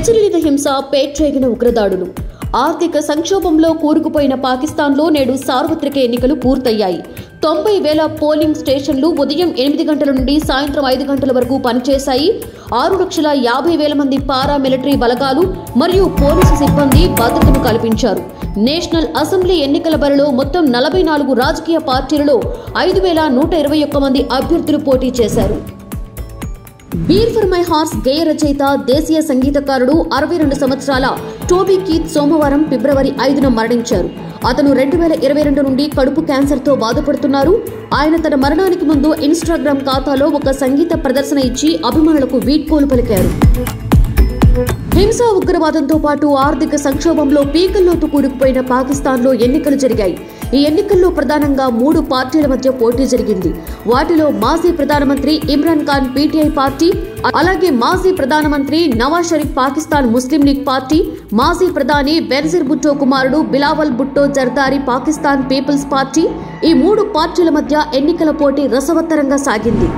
విచ్చలవిడి హింస, పేట్రేగిన ఉగ్రదాడులు. ఆర్థిక సంక్షోభంలో కూరుకుపోయిన పాకిస్తాన్లో నేడు సార్వత్రిక ఎన్నికలు పూర్తయ్యాయి. 90,000 పోలింగ్ స్టేషన్లు ఉదయం 8 గంటల నుండి సాయంత్రం 5 గంటల వరకు పనిచేశాయి. 6,50,000 మంది పారామిలిటరీ బలగాలు మరియు పోలీసు సిబ్బంది భద్రతను కల్పించారు. నేషనల్ అసెంబ్లీ ఎన్నికల బరిలో మొత్తం 44 రాజకీయ పార్టీలలో 5,121 మంది అభ్యర్థులు పోటీ చేశారు. బీర్ ఫర్ మై హార్స్ గేయ రచయిత, దేశీయ సంగీతకారుడు 62 సంవత్సరాల టోబీ కీత్ సోమవారం ఫిబ్రవరి 5న మరణించారు. అతను 2022 నుండి కడుపు క్యాన్సర్తో బాధపడుతున్నారు. ఆయన తన మరణానికి ముందు ఇన్స్టాగ్రామ్ ఖాతాలో ఒక సంగీత ప్రదర్శన ఇచ్చి అభిమానులకు వీడ్కోలు పలికారు. హింస, ఉగ్రవాదంతో పాటు ఆర్థిక సంక్షోభంలో పీకల్లోతు కూరుకుపోయిన పాకిస్తాన్లో ఎన్నికలు జరిగాయి. ఈ ఎన్నికల్లో ప్రధానంగా 3 పార్టీల మధ్య పోటీ జరిగింది. వాటిలో మాజీ ప్రధానమంత్రి ఇమ్రాన్ ఖాన్ పీటీఐ పార్టీ, అలాగే మాజీ ప్రధానమంత్రి నవాజ్ షరీఫ్ పాకిస్తాన్ ముస్లిం లీగ్ పార్టీ, మాజీ ప్రధాని బెనజీర్ భుట్టో కుమారుడు బిలావల్ భుట్టో జర్దారీ పాకిస్తాన్ పీపుల్స్ పార్టీ. ఈ 3 పార్టీల మధ్య ఎన్నికల పోటీ రసవత్తరంగా సాగింది.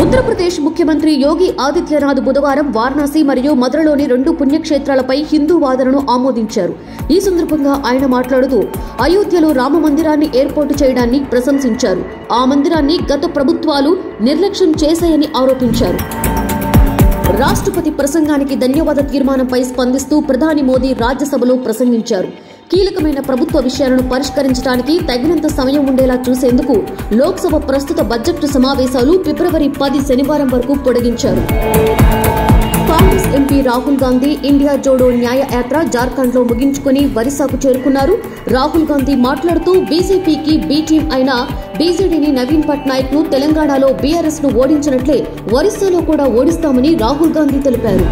ఉత్తరప్రదేశ్ ముఖ్యమంత్రి యోగి ఆదిత్యనాథ్ బుధవారం వారణాసి మరియు మధురలోని 2 పుణ్యక్షేత్రాలపై హిందూ వాదనను ఆమోదించారు. ఈ సందర్భంగా ఆయన మాట్లాడుతూ అయోధ్యలో రామ మందిరాన్ని ఏర్పాటు చేయడాన్ని ప్రశంసించారు. ఆ మందిరాన్ని గత ప్రభుత్వాలు నిర్లక్ష్యం చేశాయని ఆరోపించారు. రాష్ట్రపతి ప్రసంగానికి ధన్యవాద తీర్మానంపై స్పందిస్తూ ప్రధాని మోదీ రాజ్యసభలో ప్రసంగించారు. కీలకమైన ప్రభుత్వ విషయాలను పరిష్కరించడానికి తగినంత సమయం ఉండేలా చూసేందుకు లోక్సభ ప్రస్తుత బడ్జెట్ సమావేశాలు ఫిబ్రవరి 10 శనివారం వరకు పొడిగించారు. కాంగ్రెస్ ఎంపీ రాహుల్ గాంధీ ఇండియా జోడో న్యాయ యాత్ర జార్ఖండ్లో ముగించుకుని ఒరిస్సాకు చేరుకున్నారు. రాహుల్ గాంధీ మాట్లాడుతూ బీజేపీకి బి టీం అయిన బీజేడీని నవీన్ పట్నాయక్ ను తెలంగాణలో బీఆర్ఎస్ ను ఓడించినట్లే ఒరిస్సాలో కూడా ఓడిస్తామని రాహుల్ గాంధీ తెలిపారు.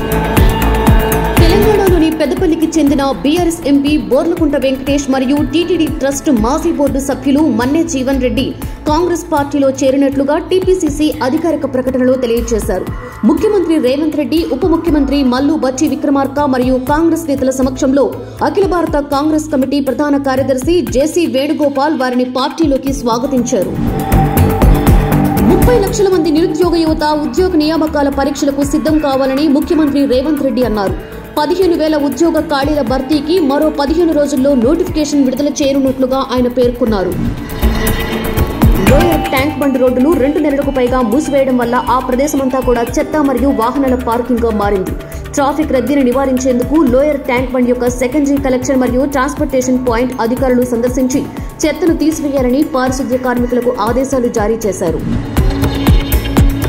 తెలంగాణలోని పెద్దపల్లికి చెందిన బీఆర్ఎస్ ఎంపీ బోర్లకుంట వెంకటేష్ మరియు టీటీడీ ట్రస్ట్ మాజీ బోర్డు సభ్యులు మన్నే జీవన్ రెడ్డి కాంగ్రెస్ పార్టీలో చేరినట్లుగా టీపీసీసీ అధికారిక ప్రకటనలో తెలియజేశారు. ముఖ్యమంత్రి రేవంత్ రెడ్డి, ఉప ముఖ్యమంత్రి మల్లు బట్టి విక్రమార్క మరియు కాంగ్రెస్ నేతల సమక్షంలో అఖిల భారత కాంగ్రెస్ కమిటీ ప్రధాన కార్యదర్శి జేసీ వేణుగోపాల్ వారిని పార్టీలోకి స్వాగతించారు. 30 లక్షల మంది నిరుద్యోగ యువత ఉద్యోగ నియామకాల పరీక్షలకు సిద్ధం కావాలని ముఖ్యమంత్రి రేవంత్ రెడ్డి అన్నారు. 15,000 ఉద్యోగ ఖాళీల భర్తీకి మరో 15 రోజుల్లో నోటిఫికేషన్ విడుదల చేయనున్నట్లుగా ఆయన పేర్కొన్నారు. లోయర్ ట్యాంక్ బండ్ రోడ్డును 2 నెలలకు పైగా మూసివేయడం వల్ల ఆ ప్రదేశమంతా కూడా చెత్త మరియు వాహనాల పార్కింగ్ గా మారింది. ట్రాఫిక్ రద్దీని నివారించేందుకు లోయర్ ట్యాంక్ బండ్ యొక్క సెకండరీ కలెక్షన్ మరియు ట్రాన్స్పోర్టేషన్ పాయింట్ అధికారులు సందర్శించి చెత్తను తీసివేయాలని పారిశుద్ధ్య కార్మికులకు ఆదేశాలు జారీ చేశారు.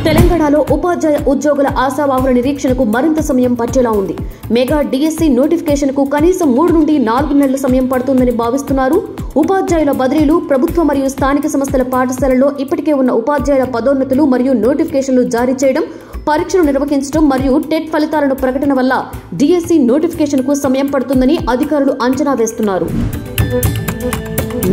తెలంగాణలో ఉపాధ్యాయ ఉద్యోగుల ఆశావాహుల నిరీక్షణకు మరింత సమయం పట్టేలా ఉంది. మెగా డిఎస్సీ నోటిఫికేషన్ కు కనీసం 3 నుండి 4 నెలల సమయం పడుతుందని భావిస్తున్నారు. ఉపాధ్యాయుల బదిలీలు, ప్రభుత్వ మరియు స్థానిక సంస్థల పాఠశాలల్లో ఇప్పటికే ఉన్న ఉపాధ్యాయుల పదోన్నతులు మరియు నోటిఫికేషన్లు జారీ చేయడం, పరీక్షలు నిర్వహించడం మరియు టెట్ ఫలితాలను ప్రకటన వల్ల డిఎస్సీ నోటిఫికేషన్ కు సమయం పడుతుందని అధికారులు అంచనా వేస్తున్నారు.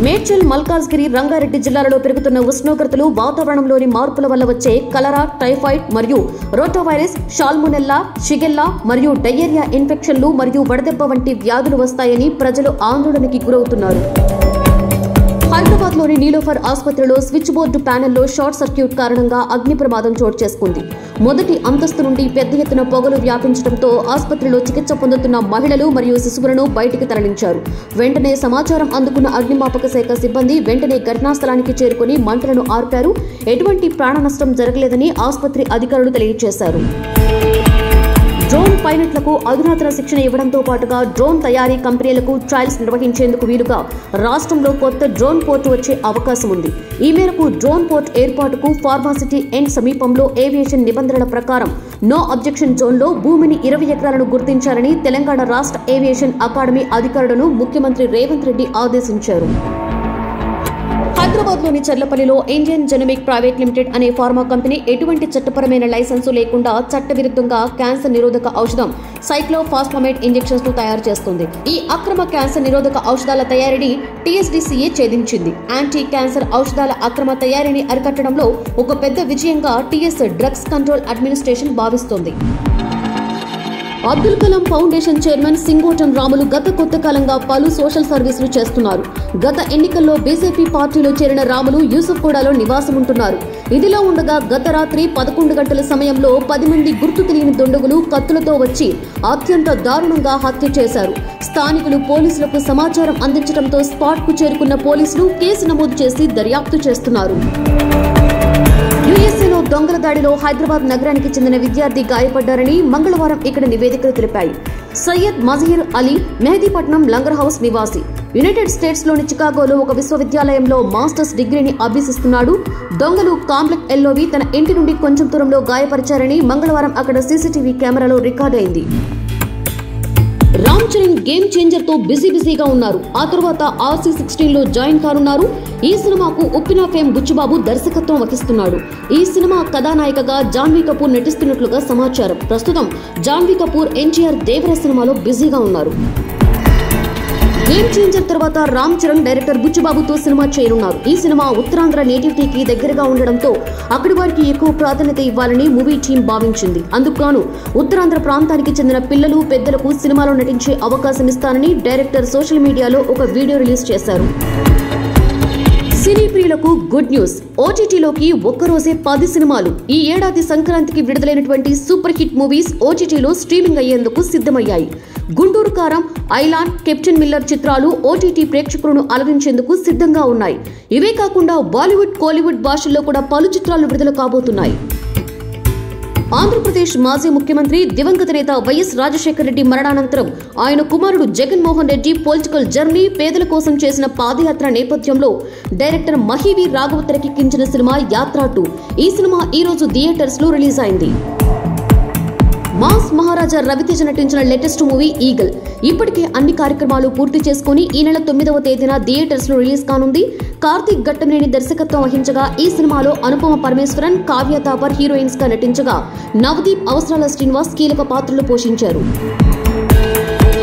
మేడ్చల్, మల్కాజ్గిరి, రంగారెడ్డి జిల్లాలలో పెరుగుతున్న ఉష్ణోగ్రతలు, వాతావరణంలోని మార్పుల వల్ల వచ్చే కలరా, టైఫాయిడ్ మరియు రోటావైరస్, షాల్మొనెల్లా, షిగెల్లా మరియు డయేరియా ఇన్ఫెక్షన్లు మరియు వడదెబ్బ వంటి వ్యాధులు వస్తాయని ప్రజలు ఆందోళనకి గురవుతున్నారు. హైదరాబాద్లోని నీలోఫర్ ఆసుపత్రిలో స్విచ్ బోర్డు ప్యానెల్లో షార్ట్ సర్క్యూట్ కారణంగా అగ్ని ప్రమాదం చోటు చేసుకుంది. మొదటి అంతస్తు నుండి పెద్ద ఎత్తున పొగలు వ్యాపించడంతో ఆసుపత్రిలో చికిత్స పొందుతున్న మహిళలు మరియు శిశువులను బయటికి తరలించారు. వెంటనే సమాచారం అందుకున్న అగ్నిమాపక శాఖ సిబ్బంది వెంటనే ఘటనా స్థలానికి చేరుకుని మంటలను ఆర్పారు. ఎటువంటి ప్రాణ నష్టం జరగలేదని ఆసుపత్రి అధికారులు తెలియజేశారు. డ్రోన్ పైలట్లకు అధునాతన శిక్షణ ఇవ్వడంతో పాటుగా డ్రోన్ తయారీ కంపెనీలకు ట్రయల్స్ నిర్వహించేందుకు వీలుగా రాష్ట్రంలో కొత్త డ్రోన్ పోర్టు వచ్చే అవకాశం ఉంది. ఈ మేరకు డ్రోన్ పోర్ట్ ఏర్పాటుకు ఫార్మాసిటీ ఎండ్ సమీపంలో ఏవియేషన్ నిబంధనల ప్రకారం నో అబ్జెక్షన్ జోన్లో భూమిని 20 ఎకరాలను గుర్తించాలని తెలంగాణ రాష్ట్ర ఏవియేషన్ అకాడమీ అధికారులను ముఖ్యమంత్రి రేవంత్ రెడ్డి ఆదేశించారు. హైదరాబాద్లోని చర్లపల్లిలో ఇండియన్ జెనోమిక్ ప్రైవేట్ లిమిటెడ్ అనే ఫార్మా కంపెనీ ఎటువంటి చట్టపరమైన లైసెన్సు లేకుండా చట్టవిరుద్ధంగా క్యాన్సర్ నిరోధక ఔషధం సైక్లోఫాస్ఫామేట్ ఇంజెక్షన్స్ ను తయారు చేస్తుంది. ఈ అక్రమ క్యాన్సర్ నిరోధక ఔషధాల తయారీని టీఎస్డీసీఏ ఛేదించింది. యాంటీ క్యాన్సర్ ఔషధాల అక్రమ తయారీని అరికట్టడంలో ఒక పెద్ద విజయంగా టీఎస్ డ్రగ్స్ కంట్రోల్ అడ్మినిస్ట్రేషన్ భావిస్తోంది. అబ్దుల్ కలాం ఫౌండేషన్ చైర్మన్ సింగోటం రాములు గత కొత్త కాలంగా పలు సోషల్ సర్వీసులు చేస్తున్నారు. గత ఎన్నికల్లో బీజేపీ పార్టీలో చేరిన రాములు యూసుఫ్గూడలో నివాసం ఉంటున్నారు. ఇదిలా ఉండగా గత రాత్రి 11 గంటల సమయంలో 10 మంది గుర్తు తెలియని దుండగులు కత్తులతో వచ్చి అత్యంత దారుణంగా హత్య చేశారు. స్థానికులు పోలీసులకు సమాచారం అందించడంతో స్పాట్ కు చేరుకున్న పోలీసులు కేసు నమోదు చేసి దర్యాప్తు చేస్తున్నారు. యుఎస్ఏలో దొంగల దాడిలో హైదరాబాద్ నగరానికి చెందిన విద్యార్థి గాయపడ్డారని మంగళవారం ఇక్కడ నివేదికలు తెలిపాయి. సయ్యద్ మజహీర్ అలీ మెహదీపట్నం లంగర్ హౌస్ నివాసి. యునైటెడ్ స్టేట్స్ లోని చికాగోలో ఒక విశ్వవిద్యాలయంలో మాస్టర్స్ డిగ్రీని అభ్యసిస్తున్నాడు. దొంగలు కాంప్లెక్స్ ఎల్లోవి తన ఇంటి నుండి కొంచెం దూరంలో గాయపరిచారని మంగళవారం అక్కడ సీసీటీవీ కెమెరాలో రికార్డైంది. రామ్ చరణ్ గేమ్ చేంజర్ తో బిజీగా ఉన్నారు. ఆ తర్వాత RC16 లో జాయిన్ కానున్నారు. ఈ సినిమాకు ఉప్పిన ఫేమ్ బుచ్చుబాబు దర్శకత్వం వహిస్తున్నాడు. ఈ సినిమా కథానాయికగా జాన్వీ కపూర్ నటిస్తున్నట్లుగా సమాచారం. ప్రస్తుతం జాన్వీ కపూర్ NTR దేవర సినిమాలో బిజీగా ఉన్నారు. గేమ్ చేంజర్ తర్వాత రామ్ చరణ్ డైరెక్టర్ బుచ్చుబాబుతో సినిమా చేయనున్నారు. ఈ సినిమా ఉత్తరాంధ్ర నేటివిటీకి దగ్గరగా ఉండడంతో అక్కడి వారికి ఎక్కువ ప్రాధాన్యత ఇవ్వాలని మూవీ టీం భావించింది. అందుకుగాను ఉత్తరాంధ్ర ప్రాంతానికి చెందిన పిల్లలు పెద్దలకు సినిమాలో నటించే అవకాశం ఇస్తానని డైరెక్టర్ సోషల్ మీడియాలో ఒక వీడియో రిలీజ్ చేశారు. సినీ ప్రియులకు గుడ్ న్యూస్. ఓటీటీలోకి ఒక్కరోజే 10 సినిమాలు. ఈ ఏడాది సంక్రాంతికి విడుదలైనటువంటి సూపర్ హిట్ మూవీస్ ఓటీటీలో స్ట్రీమింగ్ అయ్యేందుకు సిద్ధమయ్యాయి. గుంటూరు కారం, ఐలాన్, కెప్టెన్ మిల్లర్ చిత్రాలు ఓటీటీ ప్రేక్షకులను అలరించేందుకు సిద్ధంగా ఉన్నాయి. ఇవే కాకుండా బాలీవుడ్, కోలీవుడ్ భాషల్లో కూడా పలు చిత్రాలు విడుదల కాబోతున్నాయి. ఆంధ్రప్రదేశ్ మాజీ ముఖ్యమంత్రి దివంగత నేత వైఎస్ రాజశేఖర రెడ్డి మరణానంతరం ఆయన కుమారుడు జగన్మోహన్ రెడ్డి పొలిటికల్ జర్నీ, పేదల కోసం చేసిన పాదయాత్ర నేపథ్యంలో డైరెక్టర్ మహీవి రాఘవ తెరకెక్కించిన సినిమా యాత్ర 2. ఈ సినిమా ఈ రోజు థియేటర్స్ లో రిలీజ్ అయింది. మాస్ మహారాజా రవితేజ నటించిన లేటెస్ట్ మూవీ ఈగల్ ఇప్పటికే అన్ని కార్యక్రమాలు పూర్తి చేసుకుని ఈ నెల 9వ తేదీన థియేటర్స్ లో రిలీజ్ కానుంది. కార్తీక్ ఘట్టమనేని దర్శకత్వం వహించగా ఈ సినిమాలో అనుపమ పరమేశ్వరన్, కావ్య తాపర్ హీరోయిన్స్ గా నటించగా నవదీప్, అవసరాల శ్రీనివాస్ కీలక పాత్రలు పోషించారు.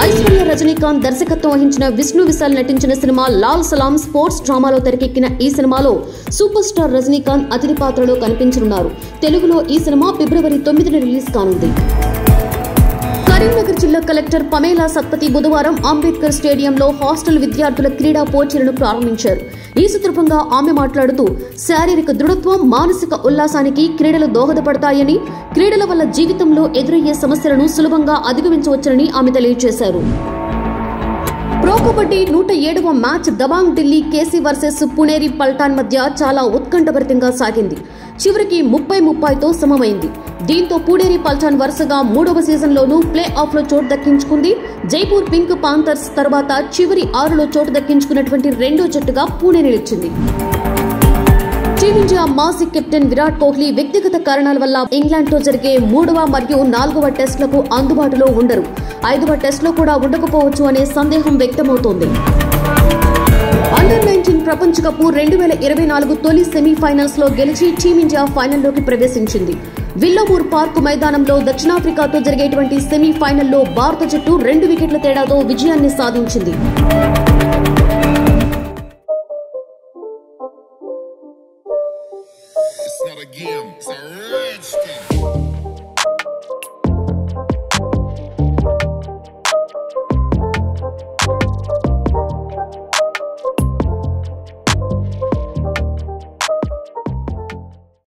ఐశ్వర్య రజనీకాంత్ దర్శకత్వం వహించిన విష్ణు విశాల్ నటించిన సినిమా లాల్ సలాం స్పోర్ట్స్ డ్రామాలో తెరకెక్కిన ఈ సినిమాలో సూపర్ స్టార్ రజనీకాంత్ అతిథి పాత్రలో కనిపించనున్నారు. తెలుగులో ఈ సినిమా ఫిబ్రవరి 9న రిలీజ్ కానుంది. కరీంనగర్ జిల్లా కలెక్టర్ పమేలా సత్పతి బుధవారం అంబేద్కర్ స్టేడియంలో హాస్టల్ విద్యార్థుల క్రీడా పోటీలను ప్రారంభించారు. ఈ సందర్భంగా ఆమె మాట్లాడుతూ శారీరక దృఢత్వం, మానసిక ఉల్లాసానికి క్రీడలు దోహదపడతాయని, క్రీడల వల్ల జీవితంలో ఎదురయ్యే సమస్యలను సులభంగా అధిగమించవచ్చునని ఆమె తెలియజేశారు. ప్రో కబడ్డీ 107వ match Dabang Delhi KC versus Puneri Paltan మధ్య చాలా ఉత్కంఠభరితంగా సాగింది. చివరికి 30-30తో సమమైంది. దీంతో పూడేరి పల్టాన్ వరుసగా 3వ సీజన్లోనూ ప్లే ఆఫ్ లో చోటు దక్కించుకుంది. జైపూర్ పింక్ పాంథర్స్ తర్వాత చివరి 6లో చోటు దక్కించుకున్నటువంటి రెండో జట్టుగా పూణే నిలిచింది. టీమిండియా మాజీ కెప్టెన్ విరాట్ కోహ్లీ వ్యక్తిగత కారణాల వల్ల ఇంగ్లాండ్ తో జరిగే 3వ మరియు 4వ టెస్టులకు అందుబాటులో ఉండరు. 5వ టెస్టులో కూడా ఉండకపోవచ్చు అనే సందేహం వ్యక్తమవుతోంది. అండర్-19 ప్రపంచ కప్ 2024 తొలి సెమీఫైనల్స్ లో గెలిచి టీమిండియా ఫైనల్లోకి ప్రవేశించింది. విల్లోమూర్ పార్క్ మైదానంలో దక్షిణాఫ్రికాతో జరిగేటువంటి సెమీఫైనల్లో భారత జట్టు 2 వికెట్ల తేడాతో విజయాన్ని సాధించింది.